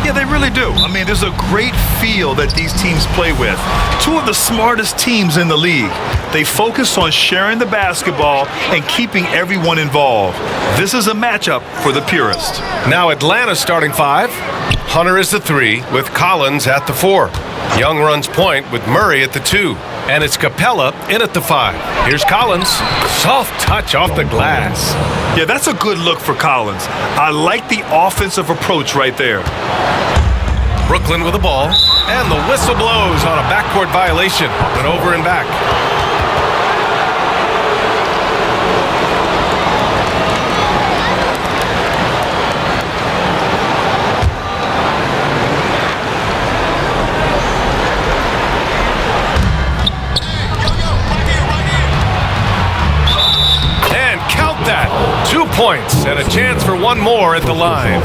Yeah, they really do. I mean, there's a great feel that these teams play with. Two of the smartest teams in the league. They focus on sharing the basketball and keeping everyone involved. This is a matchup for the purist. Now Atlanta's starting five. Hunter is the 3 with Collins at the 4. Young runs point with Murray at the 2. And it's Capella in at the 5. Here's Collins. Soft touch off the glass. Yeah, that's a good look for Collins. I like the offensive approach right there. Brooklyn with the ball. And the whistle blows on a backcourt violation. Went over and back. That 2 points and a chance for one more at the line.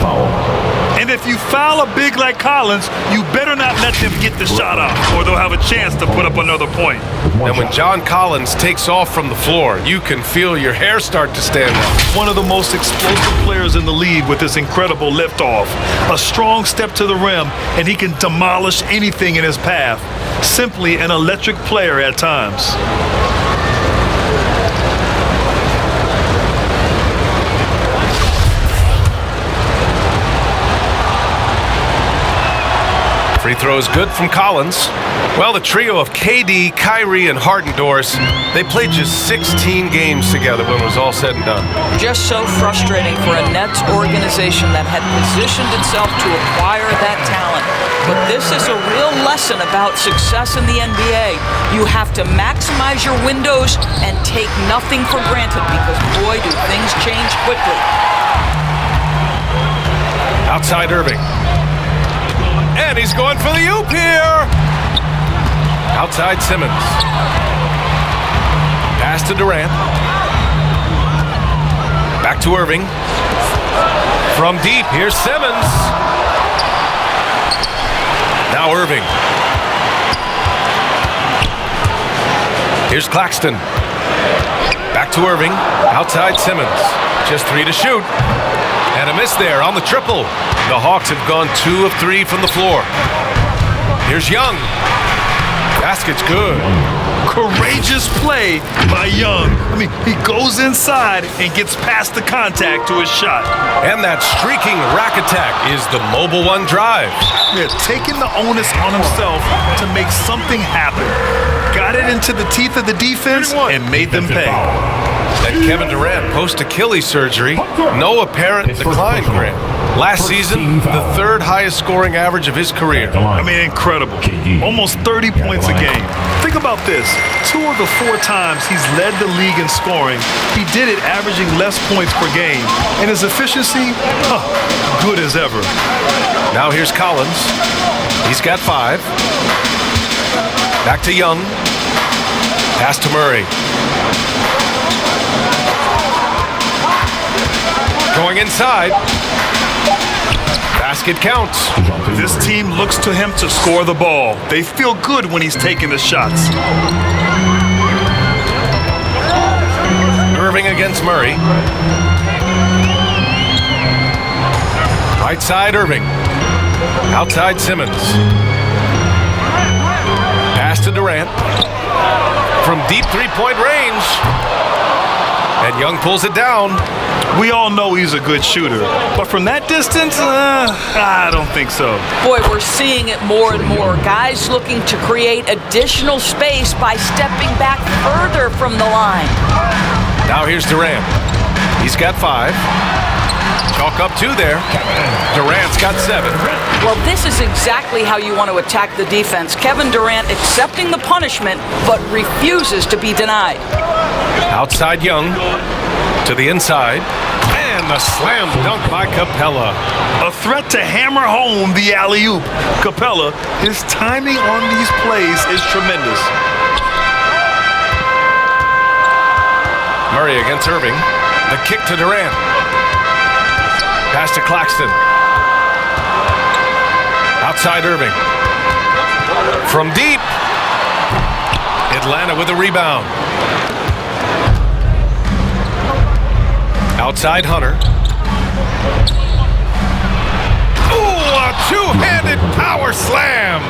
And if you foul a big like Collins, you better not let them get the shot off, or they'll have a chance to put up another point. And when John Collins takes off from the floor, you can feel your hair start to stand up. One of the most explosive players in the league with this incredible liftoff. A strong step to the rim, and he can demolish anything in his path. Simply an electric player at times. Free throw is good from Collins. Well, the trio of KD, Kyrie, and Harden-Doris, they played just 16 games together when it was all said and done. Just so frustrating for a Nets organization that had positioned itself to acquire that talent. But this is a real lesson about success in the NBA. You have to maximize your windows and take nothing for granted because, boy, do things change quickly. Outside Irving. And he's going for the oop here. Outside Simmons. Pass to Durant. Back to Irving. From deep, here's Simmons. Now Irving. Here's Claxton. Back to Irving. Outside Simmons. Just 3 to shoot. And a miss there on the triple. The Hawks have gone 2 of 3 from the floor. Here's Young. Basket's good. Courageous play by Young. I mean, he goes inside and gets past the contact to his shot. And that streaking rack attack is the Mobile One drive. Yeah, taking the onus on himself to make something happen. Got it into the teeth of the defense and made them pay. Then Kevin Durant post-Achilles surgery. No apparent decline, Grant. Last season, the 3rd highest scoring average of his career. I mean, incredible. Almost 30 points a game. Think about this. 2 of the 4 times he's led the league in scoring, he did it averaging less points per game. And his efficiency, good as ever. Now here's Collins. He's got 5. Back to Young. Pass to Murray. Going inside. Basket counts. This team looks to him to score the ball. They feel good when he's taking the shots. Irving against Murray. Right side Irving. Outside Simmons. Pass to Durant. From deep 3-point range. And Young pulls it down. We all know he's a good shooter, but from that distance, I don't think so. Boy, we're seeing it more and more. Guys looking to create additional space by stepping back further from the line. Now here's Durant. He's got 5. Chalk up 2 there. Durant's got 7. Well, this is exactly how you want to attack the defense. Kevin Durant accepting the punishment, but refuses to be denied. Outside Young. To the inside. And the slam dunk by Capella. A threat to hammer home the alley-oop. Capella, his timing on these plays is tremendous. Murray against Irving. The kick to Durant. Pass to Claxton. Outside Irving. From deep. Atlanta with a rebound. Outside Hunter. Ooh, a 2 slam.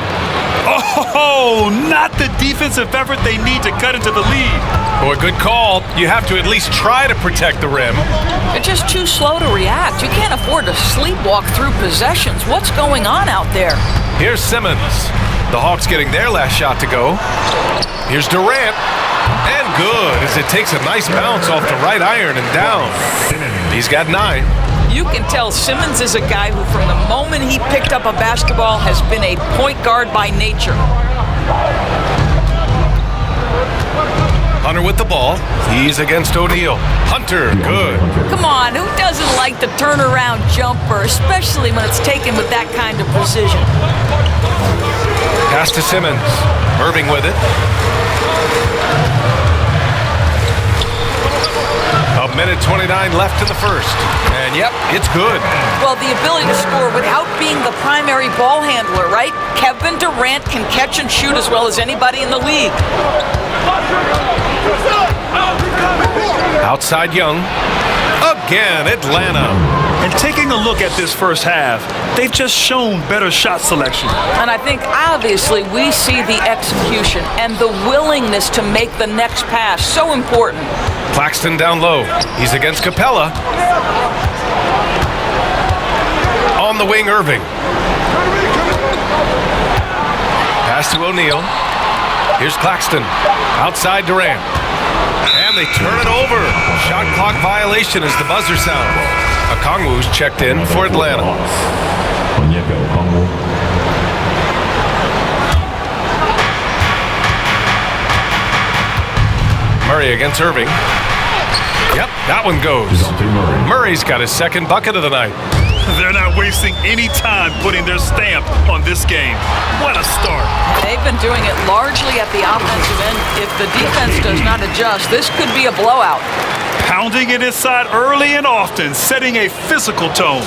Oh, not the defensive effort they need to cut into the lead. Boy, good call. You have to at least try to protect the rim. You're just too slow to react. You can't afford to sleepwalk through possessions. What's going on out there? Here's Simmons. The Hawks getting their last shot to go. Here's Durant. And good, as it takes a nice bounce off the right iron and down. He's got 9. You can tell Simmons is a guy who, from the moment he picked up a basketball, has been a point guard by nature. Hunter with the ball. He's against O'Neal. Hunter, good. Come on, who doesn't like the turnaround jumper, especially when it's taken with that kind of precision? Pass to Simmons. Irving with it. A minute 29 left in the first. And yep, it's good. Well, the ability to score without being the primary ball handler, right? Kevin Durant can catch and shoot as well as anybody in the league. Outside Young. Again, Atlanta. And taking a look at this first half, they've just shown better shot selection. And I think obviously we see the execution and the willingness to make the next pass so important. Claxton down low. He's against Capella. On the wing, Irving. Pass to O'Neal. Here's Claxton. Outside Durant. And they turn it over. Shot clock violation as the buzzer sounds. Okongwu's checked in for Atlanta. Murray against Irving. Yep, that one goes. Murray's got his second bucket of the night. They're not wasting any time putting their stamp on this game. What a start. They've been doing it largely at the offensive end. If the defense does not adjust, this could be a blowout. Pounding it inside early and often, setting a physical tone.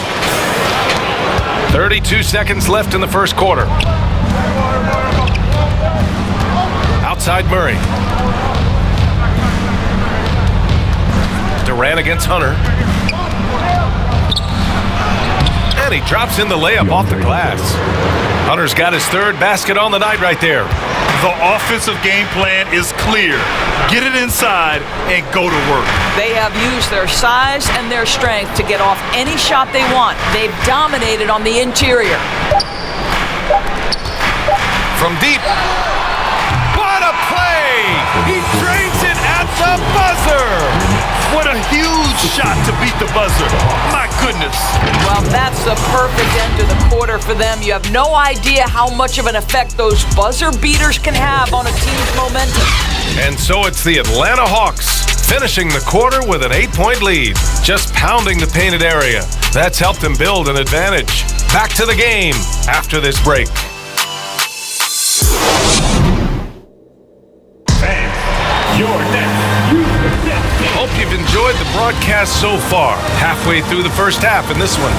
32 seconds left in the first quarter. Outside Murray. Durant against Hunter. And he drops in the layup off the glass. Hunter's got his third basket on the night right there. The offensive game plan is clear. Get it inside and go to work. They have used their size and their strength to get off any shot they want. They've dominated on the interior. From deep. What a play! He drains it at the buzzer! What a huge shot to beat the buzzer. My goodness. Well, that's the perfect end to the quarter for them. You have no idea how much of an effect those buzzer beaters can have on a team's momentum. And so it's the Atlanta Hawks finishing the quarter with an 8-point lead, just pounding the painted area. That's helped them build an advantage. Back to the game after this break. Fans, your next. Hope you've enjoyed the broadcast so far. Halfway through the first half in this one.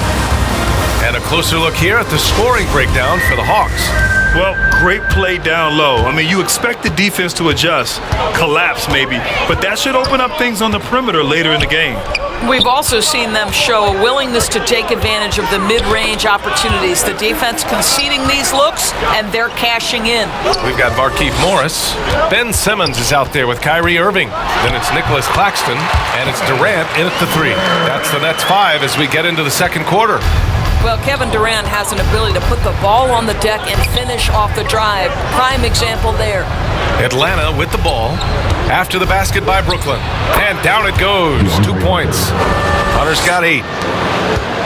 And a closer look here at the scoring breakdown for the Hawks. Well, great play down low. I mean, you expect the defense to adjust, collapse maybe, but that should open up things on the perimeter later in the game. We've also seen them show a willingness to take advantage of the mid-range opportunities. The defense conceding these looks, and they're cashing in. We've got Markieff Morris. Ben Simmons is out there with Kyrie-Irving. Then it's Nicholas Claxton, and it's Durant in at the 3. That's the Nets 5 as we get into the second quarter. Well, Kevin Durant has an ability to put the ball on the deck and finish off the drive. Prime example there. Atlanta with the ball after the basket by Brooklyn. And down it goes. 2 points. Hunter's got 8.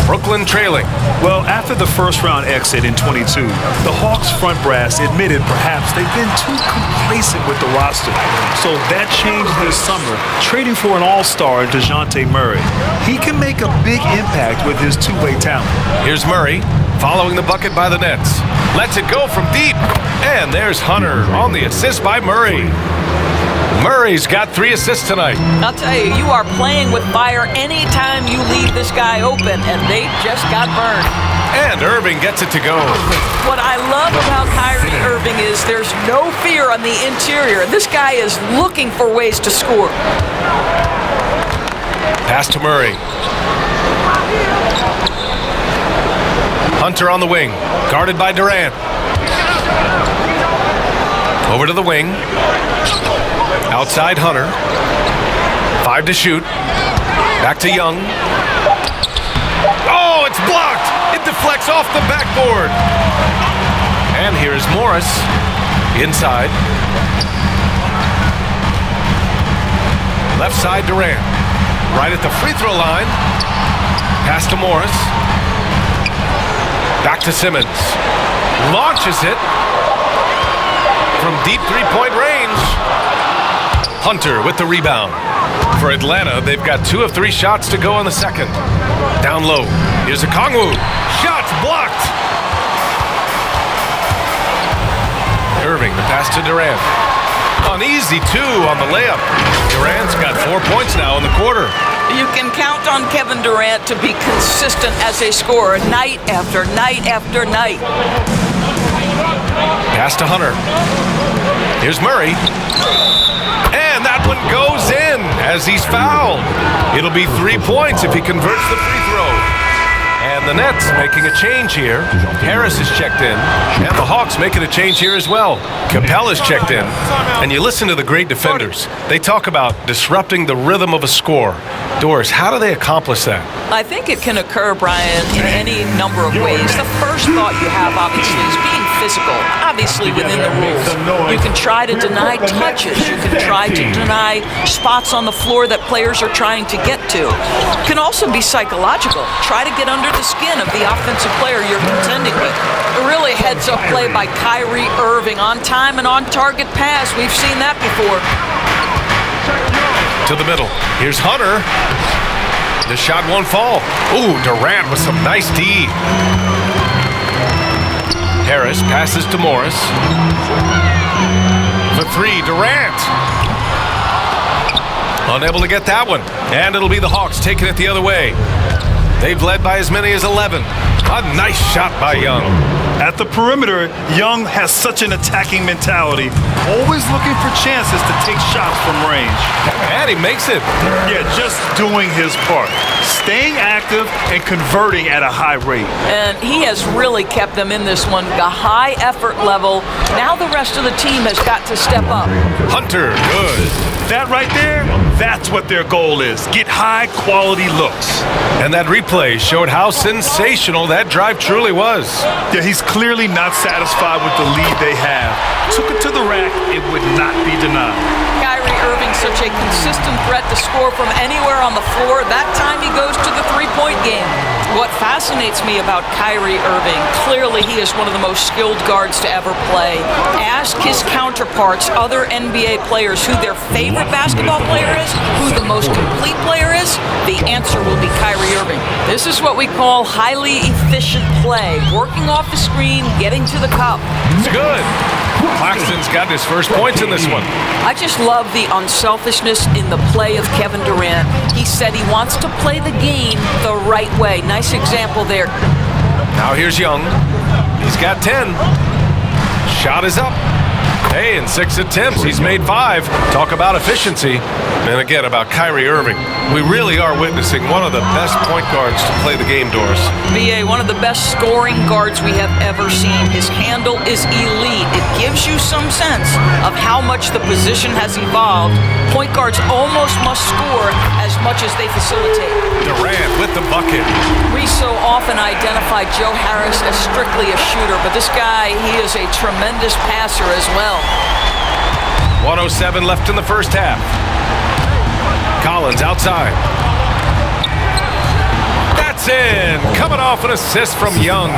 Brooklyn trailing. Well, after the first-round exit in 22, the Hawks front brass admitted perhaps they've been too complacent with the roster. So that changed this summer, trading for an all-star in DeJounte Murray. He can make a big impact with his two-way talent. Here's Murray following the bucket by the Nets. Lets it go from deep. And there's Hunter on the assist by Murray. Murray's got 3 assists tonight. I'll tell you, you are playing with fire anytime you leave this guy open, and they just got burned. And Irving gets it to go. What I love about Kyrie Irving is there's no fear on the interior. This guy is looking for ways to score. Pass to Murray. Hunter on the wing, guarded by Durant. Over to the wing. Outside Hunter. 5 to shoot. Back to Young. Oh, it's blocked. It deflects off the backboard. And here's Morris inside. Left side Durant. Right at the free throw line. Pass to Morris. Back to Simmons. Launches it from deep three-point range. Hunter with the rebound. For Atlanta, they've got 2 of 3 shots to go in the second. Down low. Here's Okongwu. Shots blocked. Irving, the pass to Durant. An easy 2 on the layup. Durant's got 4 points now in the quarter. You can count on Kevin Durant to be consistent as a scorer night after night after night. Pass to Hunter. Here's Murray. And that one goes in as he's fouled. It'll be 3 points if he converts the free throw. And the Nets making a change here. Harris is checked in. And the Hawks making a change here as well. Capella's checked in. And you listen to the great defenders. They talk about disrupting the rhythm of a score. Doris, how do they accomplish that? I think it can occur, Brian, in any number of ways. The first thought you have, obviously, is being physical, obviously within the rules. You can try to deny touches. You can try to deny spots on the floor that players are trying to get to. It can also be psychological. Try to get under the skin of the offensive player you're contending with. A really heads-up play by Kyrieirving, on time and on target pass. We've seen that before. To the middle. Here's Hunter. The shot won't fall. Ooh, Durant with some nice D. Harris passes to Morris. For 3, Durant. Unable to get that one. And it'll be the Hawks taking it the other way. They've led by as many as 11. A nice shot by Young. At the perimeter, Young has such an attacking mentality, always looking for chances to take shots from range. And he makes it. Yeah, just doing his part. Staying active and converting at a high rate. And he has really kept them in this one. The high effort level. Now the rest of the team has got to step up. Hunter, good. That right there, that's what their goal is. Get high quality looks. And that replay showed how sensational that drive truly was. Yeah, he's clearly not satisfied with the lead they have. Took it to the rack, it would not be denied. Kyrieirving, such a consistent threat to score from anywhere on the floor. That time he goes to the three-point game. What fascinates me about Kyrieirving, clearly he is one of the most skilled guards to ever play. Ask his counterparts, other NBA players, who their favorite basketball player is, who the most complete player is. The answer will be Kyrieirving. This is what we call highly efficient play. Working off the screen, getting to the cup. It's good. Claxton's got his first points in this one. I just love the unselfishness in the play of Kevin Durant. He said he wants to play the game the right way. Nice example there. Now here's Young. He's got 10. Shot is up. Hey, in 6 attempts, he's made 5. Talk about efficiency. And again, about Kyrieirving. We really are witnessing one of the best point guards to play the game, Doris. BA, one of the best scoring guards we have ever seen. His handle is elite. It gives you some sense of how much the position has evolved. Point guards almost must score as much as they facilitate. Durant with the bucket. We so often identify Joe Harris as strictly a shooter, but this guy, he is a tremendous passer as well. 1:07 left in the first half. Collins outside. That's in. Coming off an assist from Young.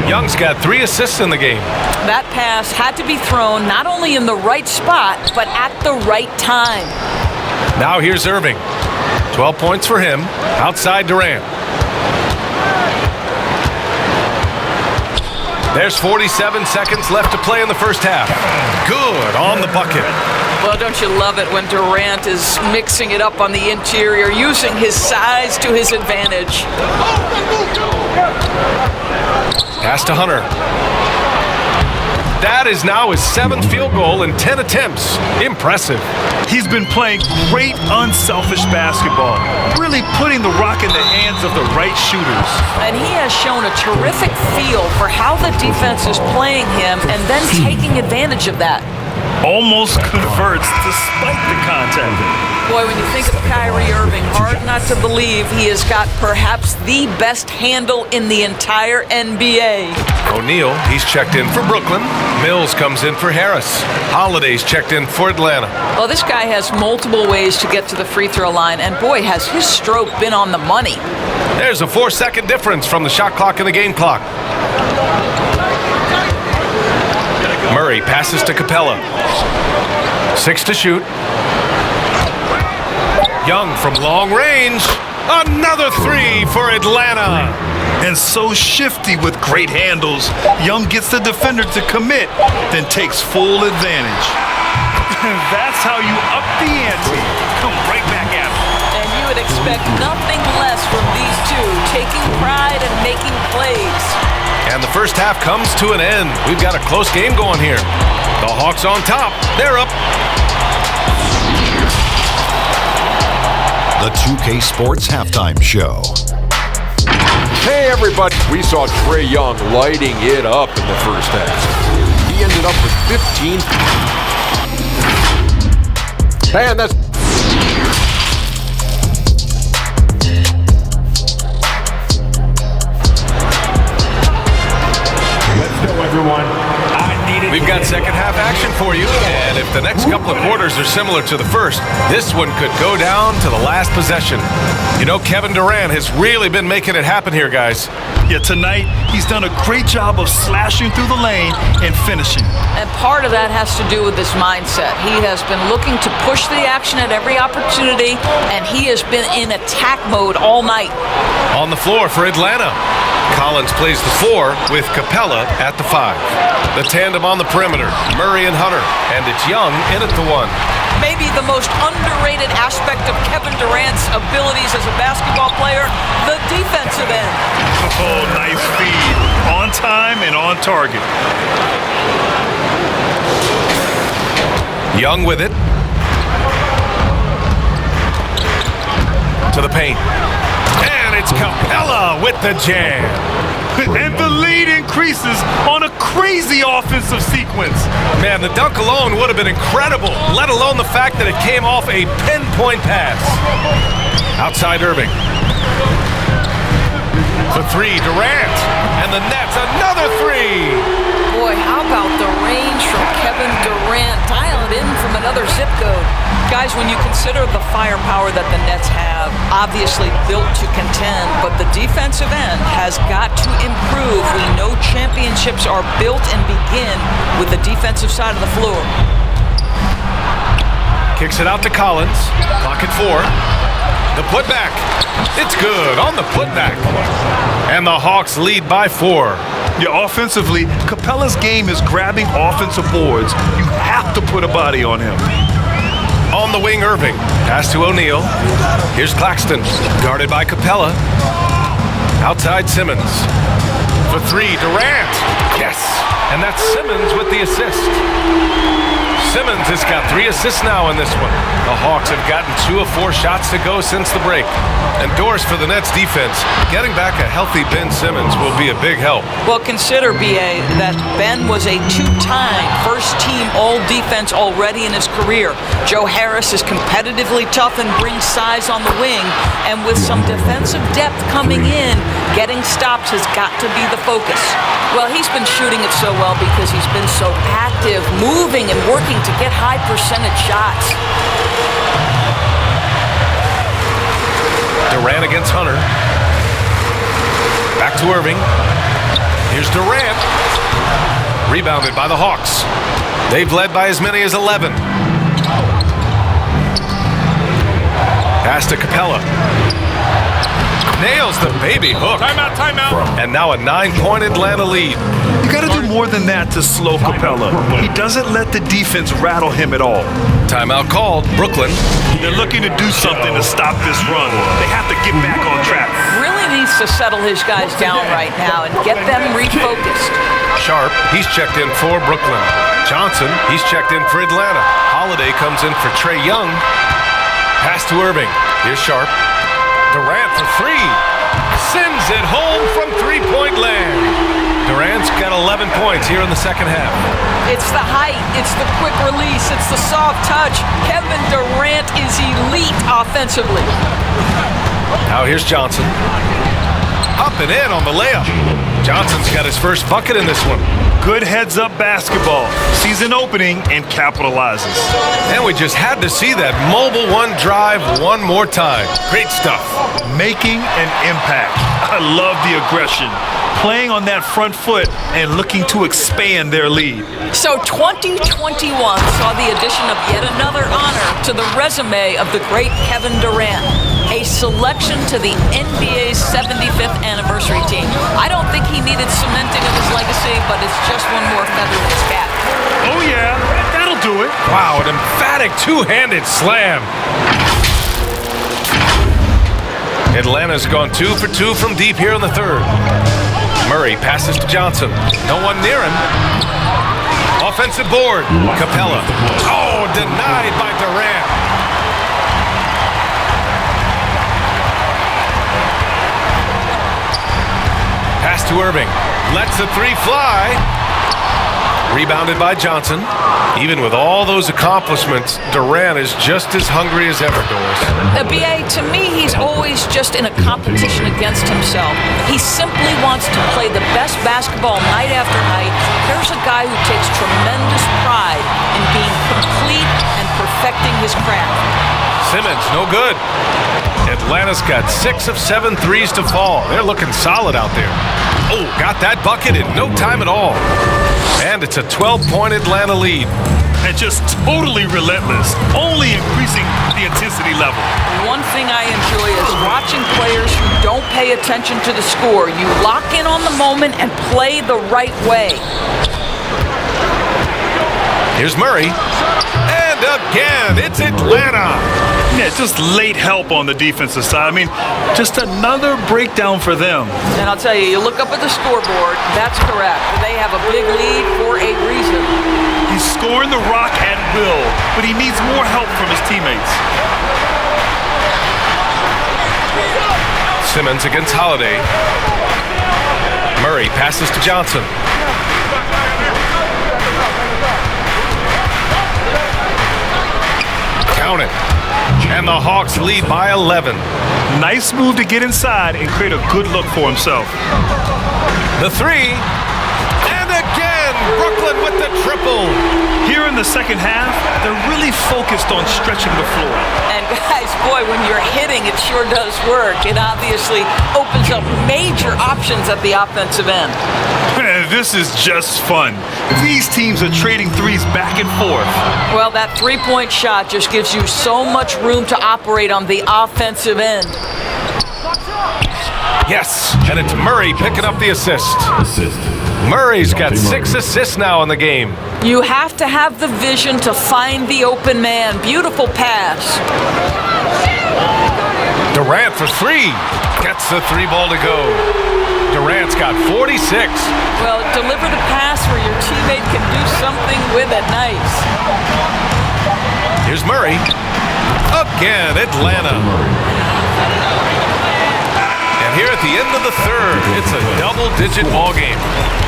Young's got 3 assists in the game. That pass had to be thrown not only in the right spot, but at the right time. Now here's Irving. 12 points for him. Outside Durant. There's 47 seconds left to play in the first half. Good on the bucket. Well, don't you love it when Durant is mixing it up on the interior, using his size to his advantage. Pass to Hunter. That is now his 7th field goal in 10 attempts. Impressive. He's been playing great unselfish basketball, really putting the rock in the hands of the right shooters. And he has shown a terrific feel for how the defense is playing him and then taking advantage of that. Almost converts despite the contact. Boy, when you think of Kyrie Irving, hard not to believe he has got perhaps the best handle in the entire NBA. O'Neal, he's checked in for Brooklyn. Mills comes in for Harris. Holiday's checked in for Atlanta. Well, this guy has multiple ways to get to the free throw line, and boy, has his stroke been on the money. There's a 4-second difference from the shot clock and the game clock. Murray passes to Capella. 6 to shoot. Young from long range. Another 3 for Atlanta. And so shifty with great handles. Young gets the defender to commit, then takes full advantage. That's how you up the ante. Come right back at him. And you would expect nothing less from these two, taking pride and making plays. And the first half comes to an end. We've got a close game going here. The Hawks on top. They're up. The 2K Sports Halftime Show. Hey everybody, we saw Traeyoung lighting it up in the first half. He ended up with 15. Man, that's... Let's go, everyone. We've got second half action for you, and if the next couple of quarters are similar to the first, this one could go down to the last possession. You know, Kevin Durant has really been making it happen here, guys. Yeah, tonight he's done a great job of slashing through the lane and finishing. And part of that has to do with his mindset. He has been looking to push the action at every opportunity, and he has been in attack mode all night. On the floor for Atlanta, Collins plays the 4 with Capella at the 5. The tandem on the perimeter, Murray and Hunter, and it's Young in at the 1. Maybe the most underrated aspect of Kevin Durant's abilities as a basketball player, the defensive end. Oh, nice feed. On time and on target. Young with it. To the paint. And it's Capella with the jam. And the lead increases on a crazy offensive sequence. Man, the dunk alone would have been incredible, let alone the fact that it came off a pinpoint pass. Outside Irving. For 3, Durant. And the Nets, another 3. Boy, how about the range from Kevin Durant? Dial it in from another zip code. Guys, when you consider the firepower that the Nets have, obviously built to contend, but the defensive end has got to improve. We know championships are built and begin with the defensive side of the floor. Kicks it out to Collins. Clock at 4. The putback. It's good on the putback. And the Hawks lead by 4. Yeah, offensively, Capella's game is grabbing offensive boards. You have to put a body on him. On the wing, Irving. Pass to O'Neal. Here's Claxton. Guarded by Capella. Outside Simmons. For 3, Durant. Yes. And that's Simmons with the assist. Simmons has got 3 assists now in this one. The Hawks have gotten 2 of 4 shots to go since the break. And Doris, for the Nets defense, getting back a healthy Ben Simmons will be a big help. Well, consider, B.A., that Ben was a 2-time first-team all-defense already in his career. Joe Harris is competitively tough and brings size on the wing. And with some defensive depth coming in, getting stops has got to be the focus. Well, he's been shooting it so well because he's been so active, moving and working to get high percentage shots. Durant against Hunter. Back to Irving. Here's Durant. Rebounded by the Hawks. They've led by as many as 11. Pass to Capella. Nails the baby hook. Timeout, timeout. And now a 9-point Atlanta lead. You got to do more than that to slow Capella. He doesn't let the defense rattle him at all. Timeout called. Brooklyn. They're looking to do something to stop this run. They have to get back on track. Really needs to settle his guys down right now and get them refocused. Sharp, he's checked in for Brooklyn. Johnson, he's checked in for Atlanta. Holiday comes in for Traeyoung. Pass to Irving. Here's Sharp. Durant for three. Sends it home from three-point land. Durant's got 11 points here in the second half. It's the height, it's the quick release, it's the soft touch. Kevin Durant is elite offensively. Now here's Johnson. Up and in on the layup. Johnson's got his first bucket in this one. Good heads-up basketball. Sees an opening and capitalizes. And we just had to see that mobile one drive one more time. Great stuff. Making an impact. I love the aggression. Playing on that front foot and looking to expand their lead. So 2021 saw the addition of yet another honor to the resume of the great Kevin Durant. A selection to the NBA's 75th anniversary team. I don't think he needed cementing of his legacy, but it's just one more feather in his cap. Oh yeah, that'll do it. Wow, an emphatic two-handed slam. Atlanta's gone 2 for 2 from deep here in the third. Murray passes to Johnson. No one near him. Offensive board. Capella. Oh, denied by Durant. Pass to Irving. Lets the three fly. Rebounded by Johnson. Even with all those accomplishments, Durant is just as hungry as ever, Doris. BA, to me, he's always just in a competition against himself. He simply wants to play the best basketball night after night. Here's a guy who takes tremendous pride in being complete and perfecting his craft. Simmons, no good. Atlanta's got 6 of 7 threes to fall. They're looking solid out there. Oh, got that bucket in no time at all. And it's a 12-point Atlanta lead. And just totally relentless, only increasing the intensity level. One thing I enjoy is watching players who don't pay attention to the score. You lock in on the moment and play the right way. Here's Murray. And again, it's Atlanta. Yeah, just late help on the defensive side. I mean, just another breakdown for them. And I'll tell you, you look up at the scoreboard, that's correct. They have a big lead for a reason. He's scoring the rock at will, but he needs more help from his teammates. Simmons against Holiday. Murray passes to Johnson. Count it. And the Hawks lead by 11. Nice move to get inside and create a good look for himself. The three. And again, Brooklyn with the triple. Here in the second half, they're really focused on stretching the floor. And guys, boy, when you're hitting, it sure does work. It obviously opens up major options at the offensive end. This is just fun. These teams are trading threes back and forth. Well, that three-point shot just gives you so much room to operate on the offensive end. Yes, and it's Murray picking up the assist. Murray's got 6 assists now in the game. You have to have the vision to find the open man. Beautiful pass. Durant for three. Gets the three ball to go. Durant's got 46. Well, deliver the pass where your teammate can do something with it. Nice. Here's Murray. Again, Atlanta. And here at the end of the third, it's a double-digit ball game.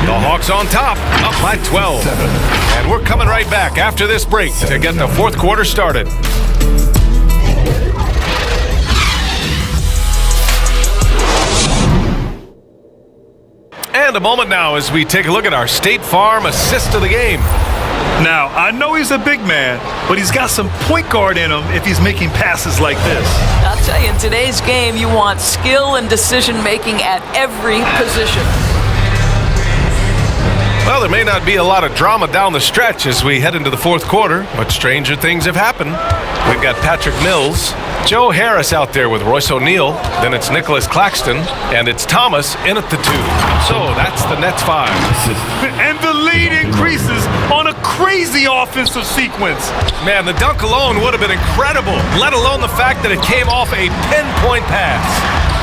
The Hawks on top, up by 12. And we're coming right back after this break to get the fourth quarter started. And a moment now as we take a look at our State Farm assist of the game. Now, I know he's a big man, but he's got some point guard in him if he's making passes like this. I'll tell you, in today's game, you want skill and decision-making at every position. Well, there may not be a lot of drama down the stretch as we head into the fourth quarter, but stranger things have happened. We've got Patrick Mills, Joe Harris out there with Royce O'Neal, then it's Nicholas Claxton, and it's Thomas in at the 2. So that's the Nets 5. And the lead increases on a crazy offensive sequence. Man, the dunk alone would have been incredible, let alone the fact that it came off a pinpoint pass.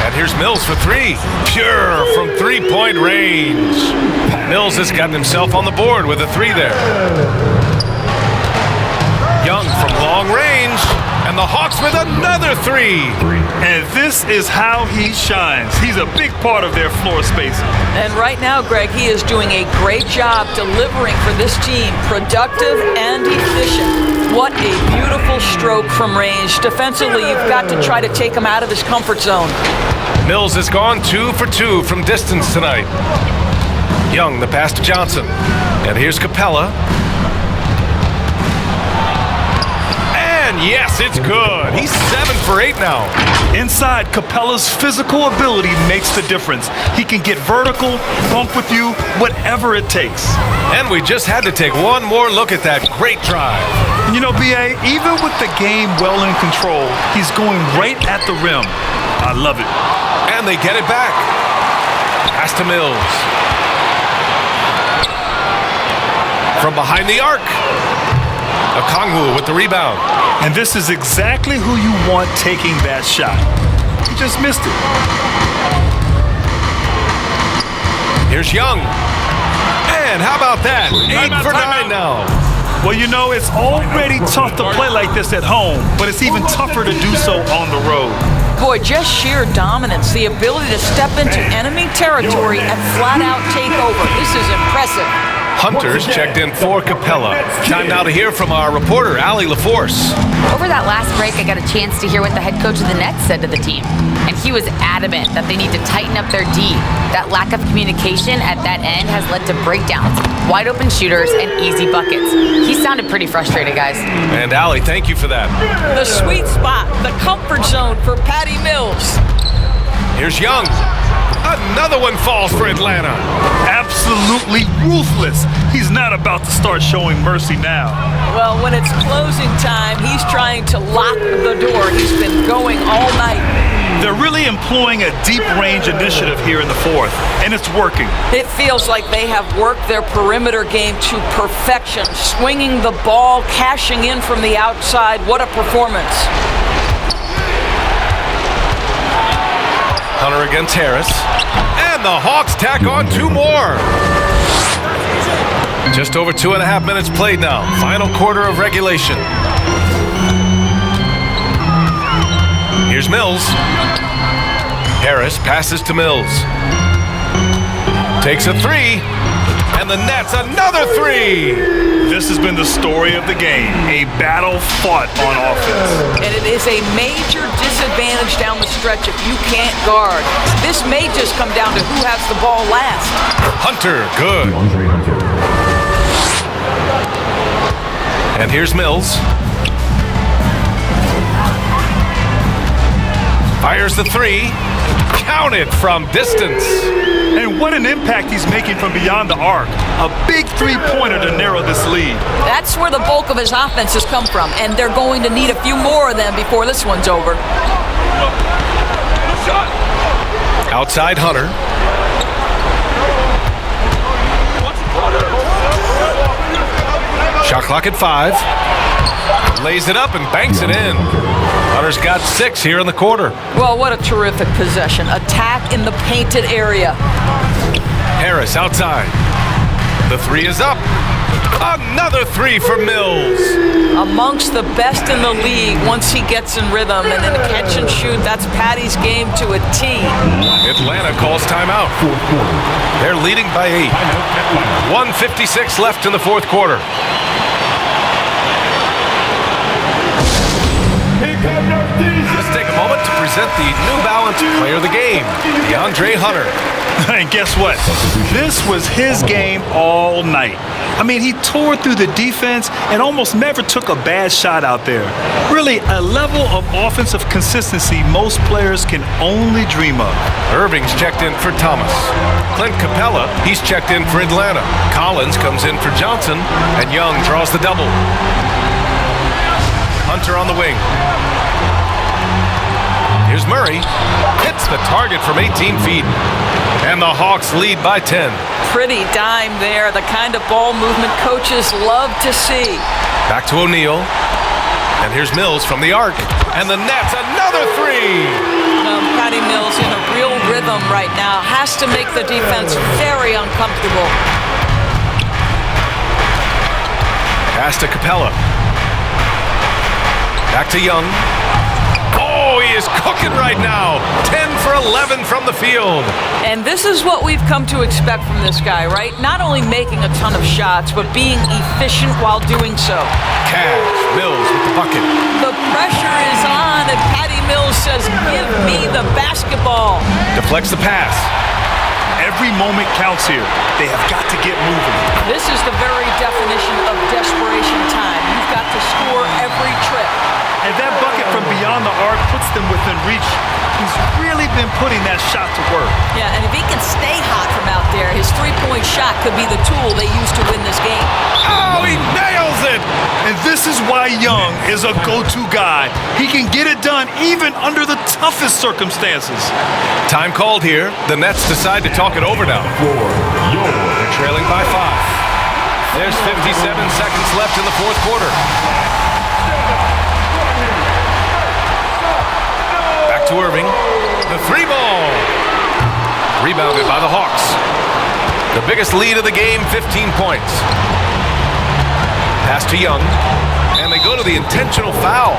And here's Mills for 3. Pure from three-point range. Mills has gotten himself on the board with a 3 there. Young from long range, and the Hawks with another 3. And this is how he shines. He's a big part of their floor spacing. And right now, Greg, he is doing a great job delivering for this team, productive and efficient. What a beautiful stroke from range. Defensively, you've got to try to take him out of his comfort zone. Mills has gone 2 for 2 from distance tonight. Young, the pass to Johnson. And here's Capella. And yes, it's good. He's 7 for 8 now. Inside, Capella's physical ability makes the difference. He can get vertical, bump with you, whatever it takes. And we just had to take one more look at that great drive. You know, B.A., even with the game well in control, he's going right at the rim. I love it. And they get it back. Pass to Mills. From behind the arc. Okongwu with the rebound. And this is exactly who you want taking that shot. He just missed it. Here's Young. And how about that? 8 for 9 now. Well, you know, it's already tough to play like this at home, but it's even tougher to do so on the road. Boy, just sheer dominance, the ability to step into enemy territory and flat out take over. This is impressive. Hunter's checked in for Capella. Time now to hear from our reporter, Allie LaForce. Over that last break, I got a chance to hear what the head coach of the Nets said to the team. And he was adamant that they need to tighten up their D. That lack of communication at that end has led to breakdowns, wide open shooters, and easy buckets. He sounded pretty frustrated, guys. And Allie, thank you for that. The sweet spot, the comfort zone for Patty Mills. Here's Young. Another one falls for Atlanta. Absolutely ruthless. He's not about to start showing mercy now. Well, when it's closing time, he's trying to lock the door. He's been going all night. They're really employing a deep range initiative here in the fourth, and it's working. It feels like they have worked their perimeter game to perfection, swinging the ball, cashing in from the outside. What a performance. Hunter against Harris. And the Hawks tack on 2 more. Just over 2.5 minutes played now. Final quarter of regulation. Here's Mills. Harris passes to Mills. Takes a 3. And the Nets another 3. This has been the story of the game, a battle fought on offense. And it is a major disadvantage down the stretch if you can't guard. This may just come down to who has the ball last. Hunter, good. And here's Mills. Fires the 3. Counted from distance. And what an impact he's making from beyond the arc. A big three-pointer to narrow this lead. That's where the bulk of his offense has come from, and they're going to need a few more of them before this one's over. Outside Hunter. Shot clock at 5. Lays it up and banks it in. Hunter's got 6 here in the quarter. Well, what a terrific possession. Attack in the painted area. Harris outside. The 3 is up. Another 3 for Mills. Amongst the best in the league once he gets in rhythm. And in a catch and shoot, that's Patty's game to a T. Atlanta calls timeout. They're leading by 8. 1:56 left in the fourth quarter. Let's take a moment to present the New Balance Player of the Game, DeAndre Hunter. And guess what? This was his game all night. I mean, he tore through the defense and almost never took a bad shot out there. Really, a level of offensive consistency most players can only dream of. Irving's checked in for Thomas. Clint Capella, he's checked in for Atlanta. Collins comes in for Johnson, and Young draws the double. Hunter on the wing. Here's Murray. Hits the target from 18 feet. And the Hawks lead by 10. Pretty dime there. The kind of ball movement coaches love to see. Back to O'Neal. And here's Mills from the arc. And the Nets, another 3. Patty Mills in a real rhythm right now. Has to make the defense very uncomfortable. Pass to Capella. Back to Young. Oh, he is cooking right now. 10 for 11 from the field. And this is what we've come to expect from this guy, right? Not only making a ton of shots, but being efficient while doing so. Cash, Mills with the bucket. The pressure is on, and Patty Mills says, give me the basketball. Deflects the pass. Every moment counts here. They have got to get moving. This is the very definition of desperation time. You've got to score every trip. And that bucket from beyond the arc puts them within reach. He's really been putting that shot to work. Yeah, and if he can stay hot from out there, his three-point shot could be the tool they use to win this game. Oh, he nails it! And this is why Young is a go-to guy. He can get it done even under the toughest circumstances. Time called here. The Nets decide to talk it over now. They're trailing by 5. There's 57 seconds left in the fourth quarter. To Irving, the three ball. Rebounded by the Hawks. The biggest lead of the game, 15 points. Pass to Young, and they go to the intentional foul.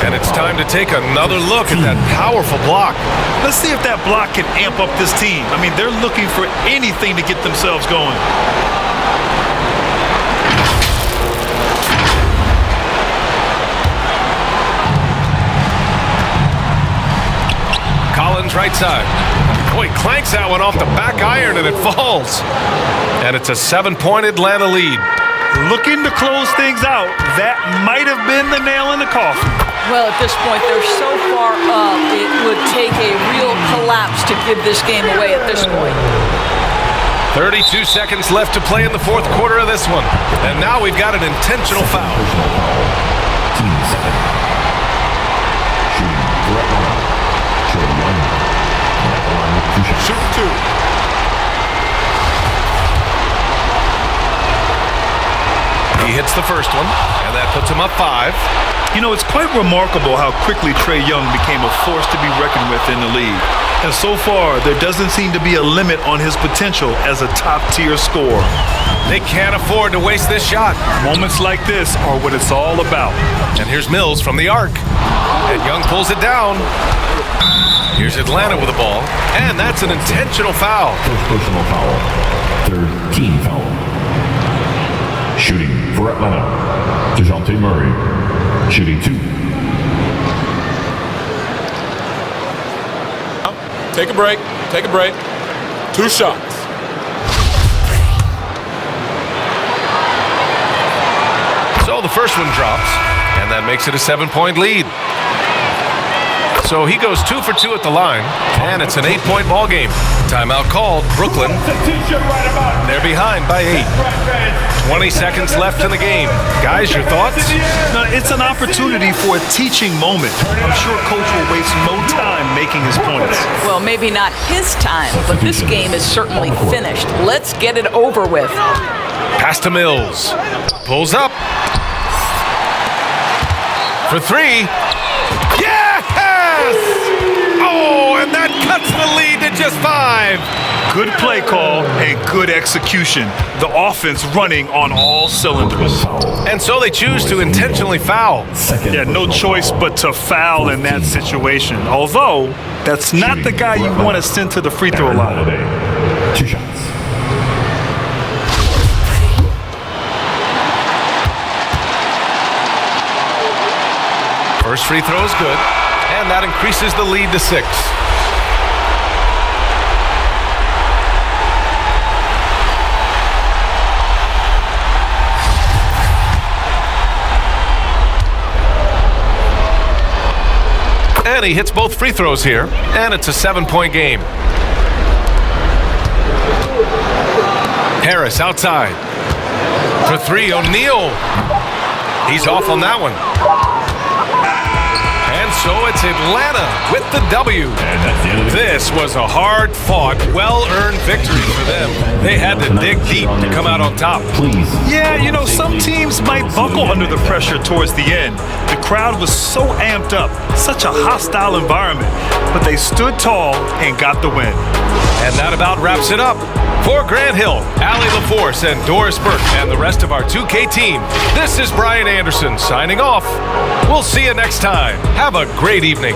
And it's time to take another look at that powerful block. Let's see if that block can amp up this team. I mean, they're looking for anything to get themselves going. Collins right side. Boy, clanks that one off the back iron and it falls. And it's a 7-point Atlanta lead. Looking to close things out. That might have been the nail in the coffin. Well, at this point, they're so far up, it would take a real collapse to give this game away at this point. 32 seconds left to play in the fourth quarter of this one. And now we've got an intentional foul. Team 7. Shoot 2. He hits the first one, and that puts him up 5. You know, it's quite remarkable how quickly Traeyoung became a force to be reckoned with in the league. And so far, there doesn't seem to be a limit on his potential as a top-tier scorer. They can't afford to waste this shot. Moments like this are what it's all about. And here's Mills from the arc. And Young pulls it down. Here's Atlanta with the ball. And that's an intentional foul. First personal foul. Third team foul. Shooting for Atlanta. DeJounte Murray. Shooting 2. Take a break. Take a break. 2 shots. So the first one drops, and that makes it a 7-point lead. So he goes 2 for 2 at the line, and it's an 8-point ball game. Timeout called. Brooklyn. They're behind by 8. 20 seconds left in the game. Guys, your thoughts? No, it's an opportunity for a teaching moment. I'm sure Coach will waste no time making his points. Well, maybe not his time, but this game is certainly finished. Let's get it over with. Pass to Mills. Pulls up. For 3. Yes! Oh, and that cuts the lead to just 5. Good play call and good execution. The offense running on all cylinders. And so they choose to intentionally foul. Yeah, no choice but to foul in that situation. Although, that's not the guy you want to send to the free throw line. 2 shots. First free throw is good, and that increases the lead to 6. And he hits both free throws here, and it's a 7-point game. Harris outside. For 3, O'Neal. He's off on that one. And And so it's Atlanta with the W. And that's the end of the This was a hard-fought, well-earned victory for them. They had to dig deep to come out on top. Please. Yeah, you know, some teams might buckle under the pressure towards the end. The crowd was so amped up, such a hostile environment, but they stood tall and got the win. And that about wraps it up. For Grant Hill, Allie LaForce, and Doris Burke, and the rest of our 2K team, this is Brian Anderson signing off. We'll see you next time. Have a great evening.